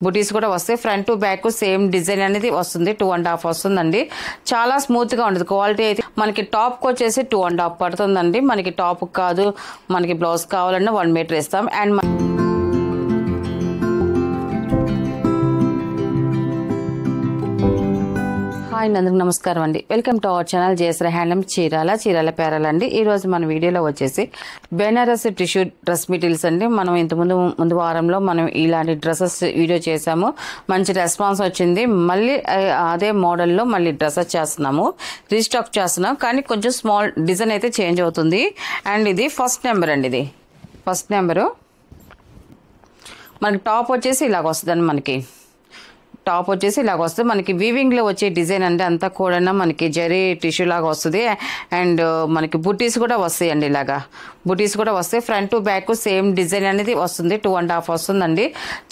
బుటీస్ కూడా వస్తాయి. Front to back same design అనేది వస్తుంది. 2.5 వస్తుందండి. చాలా స్మూత్ గా ఉంటుంది. క్వాలిటీ అయితే మనకి టాప్ కి వచ్చేసి 2.5 పడుతుందండి. మనకి టాప్ కాదు, మనకి బ్లౌజ్ కావాలన్నా 1 మీటర్ ఇస్తాం. అండ్ హాయ్ అందరికి నమస్కారం అండి. Welcome to our channel Jayashree handloom Chirala పేరాలండి. ఈ రోజు మన వీడియోలో వచ్చేసి బెనారస్ టిష్యూ డ్రెస్ మెటీరియల్స్ అండి. మనం ముందు వారంలో మనం ఇలాంటి డ్రెస్సెస్ వీడియో చేసాము. మంచి రెస్పాన్స్ వచ్చింది. మళ్ళీ అదే మోడల్లో మళ్ళీ డ్రెస్సెస్ చేస్తున్నాము, రీస్టాక్ చేస్తున్నాం. కానీ కొంచెం స్మాల్ డిజైన్ అయితే చేంజ్ అవుతుంది. అండ్ ఇది ఫస్ట్ నెంబర్ అండి. ఇది ఫస్ట్ నెంబరు. మనకి టాప్ వచ్చేసి ఇలాగ వస్తుందండి. మనకి టాప్ వచ్చేసి ఇలాగ వస్తుంది. మనకి వీవింగ్లో వచ్చే డిజైన్ అంటే అంతా కూడా మనకి జరీ టిష్యూ లాగా వస్తుంది. అండ్ మనకి బుటీస్ కూడా వస్తాయి అండి. ఇలాగా బుటీస్ కూడా వస్తాయి. Front to back same design అనేది వస్తుంది. 2.5 వస్తుందండి.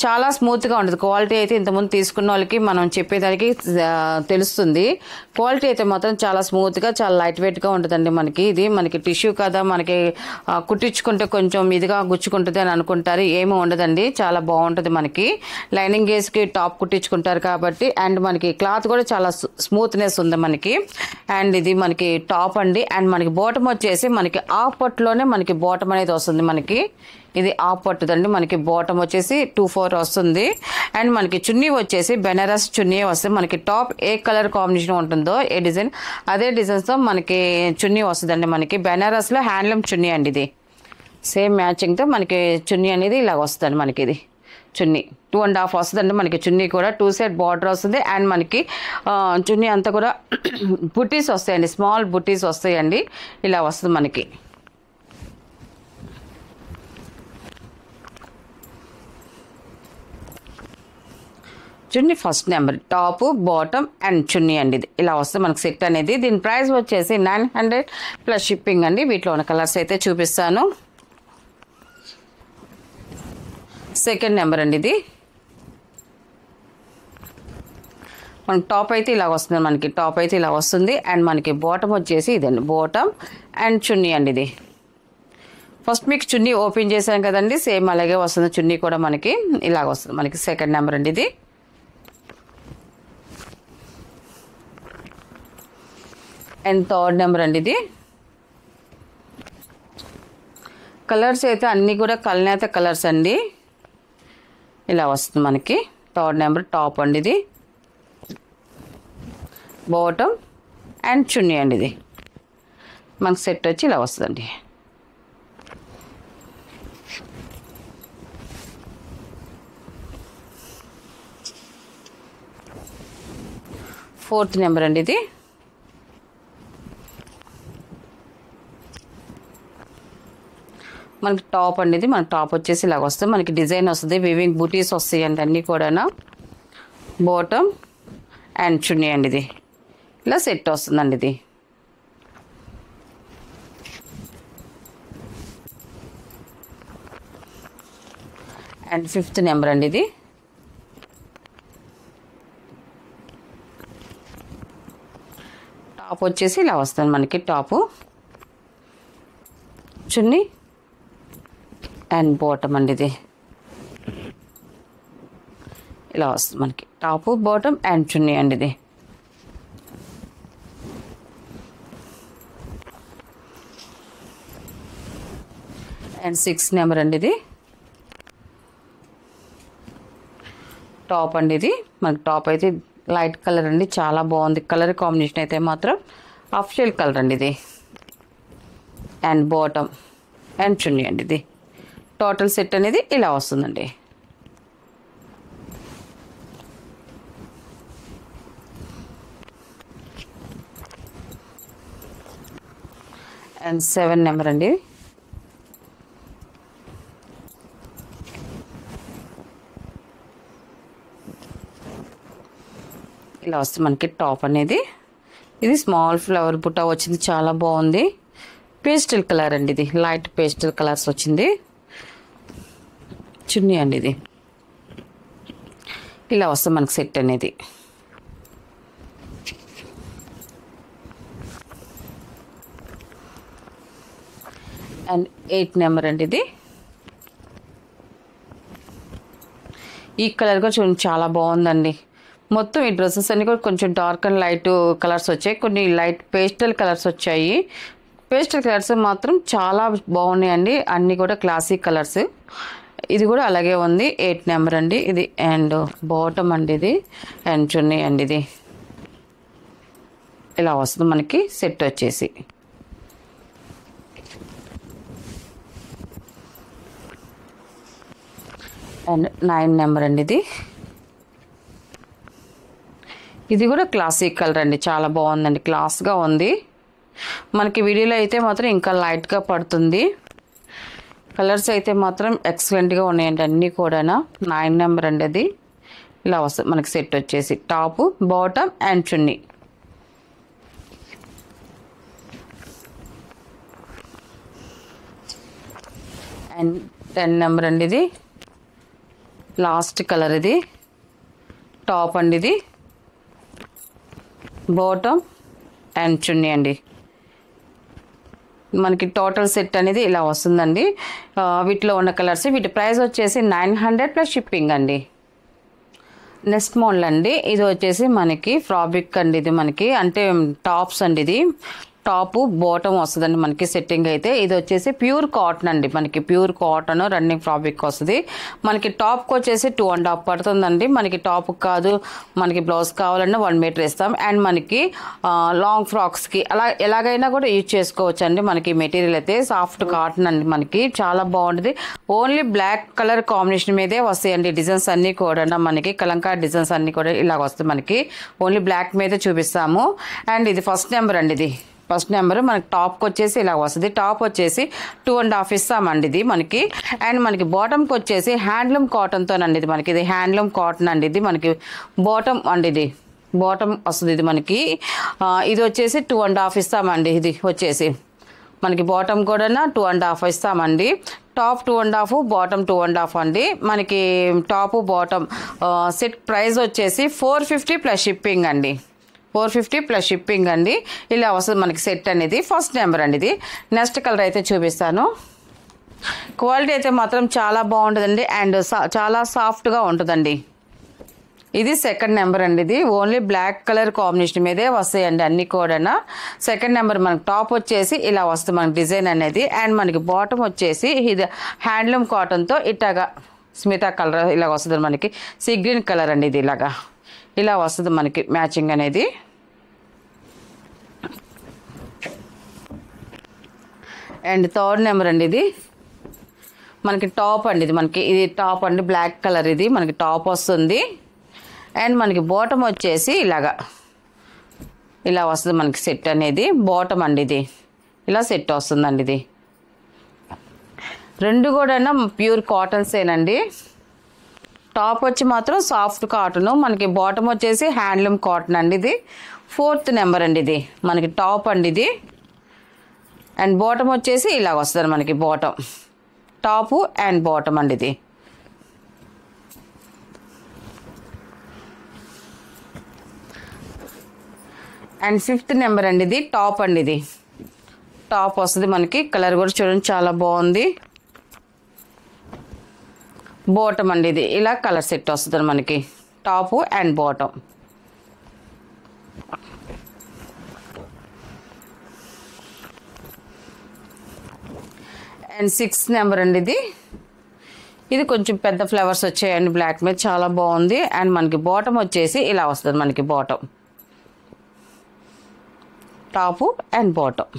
చాలా స్మూత్గా ఉంటుంది. క్వాలిటీ అయితే ఇంతకుముందు తీసుకున్న వాళ్ళకి మనం చెప్పేదానికి తెలుస్తుంది. క్వాలిటీ అయితే మాత్రం చాలా స్మూత్గా, చాలా లైట్ వెయిట్గా ఉంటుందండి. మనకి టిష్యూ కదా, మనకి కుట్టించుకుంటే కొంచెం ఇదిగా గుచ్చుకుంటుంది అని అనుకుంటారు. ఏమీ ఉండదండి. చాలా బాగుంటుంది. మనకి లైనింగ్ వేసుకి టాప్ కుట్టించుకుంటారు కాబట్టి. అండ్ మనకి క్లాత్ కూడా చాలా స్మూత్నెస్ ఉంది మనకి. అండ్ ఇది మనకి టాప్ అండి. అండ్ మనకి బాటమ్ వచ్చేసి మనకి హాఫ్ పట్టులోనే మనకి బాటమ్ అనేది వస్తుంది. మనకి ఇది హాఫ్ పట్టుదండి. మనకి బాటమ్ వచ్చేసి 2/4 వస్తుంది. అండ్ మనకి చున్నీ వచ్చేసి బెనారస్ చున్నీ వస్తుంది. మనకి టాప్ ఏ కలర్ కాంబినేషన్ ఉంటుందో, ఏ డిజైన్ అదే డిజైన్స్తో మనకి చున్నీ వస్తుందండి. మనకి బెనారస్లో హ్యాండ్లూమ్ చున్నీ అండి. ఇది సేమ్ మ్యాచింగ్తో మనకి చున్నీ అనేది ఇలాగ వస్తుంది. మనకి ఇది చున్నీ 2.5 వస్తుందండి. మనకి చున్నీ కూడా 2 సైడ్ బార్డర్ వస్తుంది. అండ్ మనకి చున్నీ అంతా కూడా బుటీస్ వస్తాయండి. స్మాల్ బుటీస్ వస్తాయండి. ఇలా వస్తుంది మనకి. చున్నీ first number, top bottom and చున్నీ అండి. ఇది ఇలా వస్తుంది మనకి సెట్ అనేది. దీని ప్రైస్ వచ్చేసి 900 ప్లస్ షిప్పింగ్ అండి. వీటిలో ఉన్న కలర్స్ అయితే చూపిస్తాను. సెకండ్ నెంబర్ అండి. ఇది మనకి టాప్ అయితే ఇలా వస్తుంది. మనకి టాప్ అయితే ఇలా వస్తుంది. అండ్ మనకి బాటమ్ వచ్చేసి ఇదండి, బాటమ్ అండ్ చున్నీ అండి. ఇది ఫస్ట్ మీకు చున్నీ ఓపెన్ చేశాం కదండి, సేమ్ అలాగే వస్తుంది. చున్నీ కూడా మనకి ఇలాగ వస్తుంది. మనకి సెకండ్ నెంబర్ అండి. ఇది అండ్ థర్డ్ నెంబర్ అండి. ఇది కలర్స్ అయితే అన్నీ కూడా కల్నేత కలర్స్ అండి. ఇలా వస్తుంది మనకి థర్డ్ నెంబర్. టాప్ అండి. ఇది బాటమ్ అండ్ చున్నీ అండి. ఇది మనకి సెట్ వచ్చి ఇలా వస్తుందండి. ఫోర్త్ నెంబర్ అండి. ఇది మనకి టాప్ అండి. ఇది మన టాప్ వచ్చేసి ఇలాగ వస్తుంది. మనకి డిజైన్ వస్తుంది. వీవింగ్ బూటీస్ వస్తాయి అండి అన్నీ కూడా. బాటమ్ అండ్ చున్నీ అండి. ఇది ఇలా సెట్ వస్తుందండి. ఇది అండ్ ఫిఫ్త్ నెంబర్ అండి. ఇది టాప్ వచ్చేసి ఇలా వస్తుంది మనకి. టాపు చున్నీ అండ్ బాటమ్ అండి. ఇది ఇలా వస్తుంది మనకి. టాపు బాటమ్ అండ్ చున్నీ అండి. ఇది అండ్ 6th నెంబర్ అండి. ఇది టాప్ అండి. ఇది మనకి టాప్ అయితే లైట్ కలర్ అండి. చాలా బాగుంది. కలర్ కాంబినేషన్ అయితే మాత్రం ఆఫ్షియల్ కలర్ అండి. ఇది అండ్ బాటమ్ అండ్ చున్నీ అండి. ఇది టోటల్ సెట్ అనేది ఇలా వస్తుందండి. అండ్ 7 నెంబర్ అండి. ఇలా వస్తుంది మనకి టాప్ అనేది. ఇది స్మాల్ ఫ్లవర్ బుట్ట వచ్చింది. చాలా బాగుంది. పేస్టల్ కలర్ అండి. ఇది లైట్ పేస్టల్ కలర్స్ వచ్చింది. చున్నీ అండి. ఇది ఇలా వస్తుంది మనకి సెట్ అనేది. అండ్ 8 నెంబర్ అండి. ఇది ఈ కలర్ కూడా చూడండి చాలా బాగుందండి. మొత్తం ఈ డ్రెస్సెస్ అన్ని కూడా కొంచెం డార్క్ అండ్ లైట్ కలర్స్ వచ్చాయి, కొన్ని లైట్ పేస్టల్ కలర్స్ వచ్చాయి. పేస్టల్ కలర్స్ మాత్రం చాలా బాగున్నాయండి, అన్నీ కూడా క్లాసిక్ కలర్స్. ఇది కూడా అలాగే ఉంది, 8 నెంబర్ అండి ఇది. అండ్ బాటమ్ అండి ఇది, అండ్ చున్నీ అండి ఇది. ఇలా వస్తుంది మనకి సెట్ వచ్చేసి. అండ్ 9 నెంబర్ అండి ఇది. ఇది కూడా క్లాసిక్ కలర్ అండి, చాలా బాగుందండి, క్లాస్గా ఉంది. మనకి వీడియోలో అయితే మాత్రం ఇంకా లైట్గా పడుతుంది. కలర్స్ అయితే మాత్రం ఎక్సలెంట్గా ఉన్నాయండి అన్నీ కూడా. 9 నెంబర్ అండి అది. ఇలా వస్తుంది మనకి సెట్ వచ్చేసి, top bottom and chunni. And 10 number అండి ఇది. లాస్ట్ కలర్ ఇది. టాప్ అండి ఇది, బాటమ్ అండ్ చున్నీ అండి. మనకి టోటల్ సెట్ అనేది ఇలా వస్తుందండి. వీటిలో ఉన్న కలర్స్, వీటి ప్రైస్ వచ్చేసి 900 ప్లస్ షిప్పింగ్ అండి. నెక్స్ట్ మోడల్ అండి, ఇది వచ్చేసి మనకి ఫ్రాబ్రిక్ అండి. ఇది మనకి అంటే టాప్స్ అండి. ఇది టాపు బాటమ్ వస్తుందండి మనకి సెట్టింగ్ అయితే. ఇది వచ్చేసి ప్యూర్ కాటన్ అండి, మనకి ప్యూర్ కాటన్ రన్నింగ్ ఫ్రాబ్రిక్ వస్తుంది. మనకి టాప్కి వచ్చేసి 2.5 పడుతుందండి. మనకి టాప్ కాదు, మనకి బ్లౌజ్ కావాలన్నా 1 మీటర్ ఇస్తాం. అండ్ మనకి లాంగ్ ఫ్రాక్స్కి అలా ఎలాగైనా కూడా యూజ్ చేసుకోవచ్చు అండి. మనకి మెటీరియల్ అయితే సాఫ్ట్ కాటన్ అండి, మనకి చాలా బాగుంటుంది. ఓన్లీ బ్లాక్ కలర్ కాంబినేషన్ మీదే వస్తాయండి డిజైన్స్ అన్నీ కూడా. మనకి కలంకారీ డిజైన్స్ అన్నీ కూడా ఇలాగ వస్తాయి, మనకి ఓన్లీ బ్లాక్ మీదే చూపిస్తాము. అండ్ ఇది ఫస్ట్ నెంబర్ అండి. ఇది ఫస్ట్ నెంబర్ మనకి టాప్కి వచ్చేసి ఇలా వస్తుంది. టాప్ వచ్చేసి 2.5 ఇస్తామండి ఇది మనకి. అండ్ మనకి బాటమ్కి వచ్చేసి హ్యాండ్లూమ్ కాటన్తోనండి ఇది మనకి. ఇది హ్యాండ్లూమ్ కాటన్ అండి, ఇది మనకి బాటమ్ అండి. ఇది బాటమ్ వస్తుంది ఇది మనకి. ఇది వచ్చేసి 2.5 ఇస్తామండి. ఇది వచ్చేసి మనకి బాటమ్ కూడా 2.5 ఇస్తామండి. టాప్ 2.5, బాటమ్ 2.5 అండి. మనకి టాపు బాటమ్ సెట్ ప్రైస్ వచ్చేసి 450 ప్లస్ షిప్పింగ్ అండి. 450 ప్లస్ షిప్పింగ్ అండి. ఇలా వస్తుంది మనకి సెట్ అనేది. ఫస్ట్ నెంబర్ అండి ఇది. నెక్స్ట్ కలర్ అయితే చూపిస్తాను. క్వాలిటీ అయితే మాత్రం చాలా బాగుంటుందండి, అండ్ చాలా సాఫ్ట్గా ఉంటుందండి. ఇది సెకండ్ నెంబర్ అండి. ఇది ఓన్లీ బ్లాక్ కలర్ కాంబినేషన్ మీదే వస్తాయండి అన్నీ కూడా. సెకండ్ నెంబర్ మనకి టాప్ వచ్చేసి ఇలా వస్తుంది మనకి డిజైన్ అనేది. అండ్ మనకి బాటమ్ వచ్చేసి ఇది హ్యాండ్లూమ్ కాటన్తో ఇట్లాగా స్మితా కలర్ ఇలా వస్తుంది మనకి. సీ గ్రీన్ కలర్ అండి ఇది. ఇలాగా ఇలా వస్తుంది మనకి మ్యాచింగ్ అనేది. అండ్ థర్డ్ నెంబర్ అండి. ఇది మనకి టాప్ అండి. ఇది మనకి ఇది టాప్ అండి, బ్లాక్ కలర్ ఇది మనకి టాప్ వస్తుంది. అండ్ మనకి బాటమ్ వచ్చేసి ఇలాగా ఇలా వస్తుంది మనకి సెట్ అనేది. బాటమ్ అండి ఇది ఇలా సెట్ వస్తుందండి. ఇది రెండు కూడా ప్యూర్ కాటన్సేనండి. టాప్ వచ్చి మాత్రం సాఫ్ట్ కాటన్, మనకి బాటమ్ వచ్చేసి హ్యాండ్లూమ్ కాటన్ అండి. ఇది 4th నెంబర్ అండి. ఇది మనకి టాప్ అండి ఇది. అండ్ బాటమ్ వచ్చేసి ఇలా వస్తుంది మనకి. బాటమ్ టాపు అండ్ బాటమ్ అండి ఇది. అండ్ 5th నెంబర్ అండి. ఇది టాప్ అండి. ఇది టాప్ వస్తుంది మనకి. కలర్ కూడా చూడండి చాలా బాగుంది. బాటమ్ అండి. ఇది ఇలా కలర్ సెట్ వస్తుంది మనకి, top and bottom. And 6th number అండి. ఇది ఇది కొంచెం పెద్ద ఫ్లవర్స్ వచ్చాయండి బ్లాక్ మీద, చాలా బాగుంది. అండ్ మనకి బాటమ్ వచ్చేసి ఇలా వస్తుంది మనకి. Bottom top and bottom.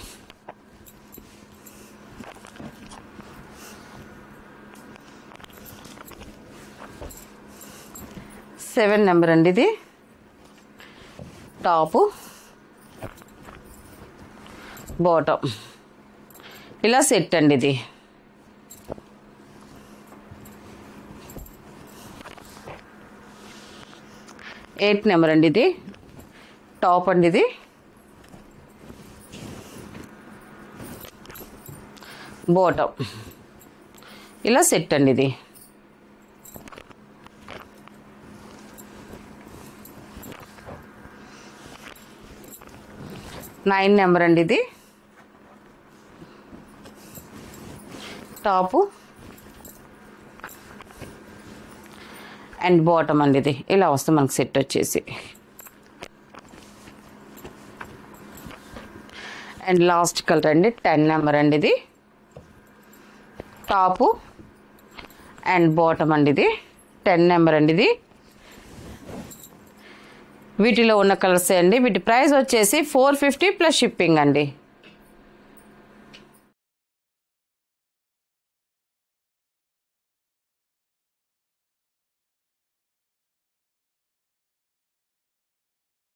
Seven number అండి. ఇది టాపు బాటమ్ ఇలా సెట్ అండి. ఇది 8 నెంబర్ అండి. ఇది టాప్ అండి. ఇది బాటమ్ ఇలా సెట్ అండి. ఇది నైన్ నెంబర్ అండి. ఇది టాపు అండ్ బాటమ్ అండి ఇది ఇలా వస్తుంది మనకి సెట్ వచ్చేసి. అండ్ లాస్ట్ కలర్ అండి 10 నెంబర్ అండి ఇది. టాపు అండ్ బాటమ్ అండి ఇది 10 నెంబర్ అండి ఇది. వీటిలో ఉన్న కలర్స్ అండి. వీటి ప్రైస్ వచ్చేసి 450 ప్లస్ షిప్పింగ్ అండి.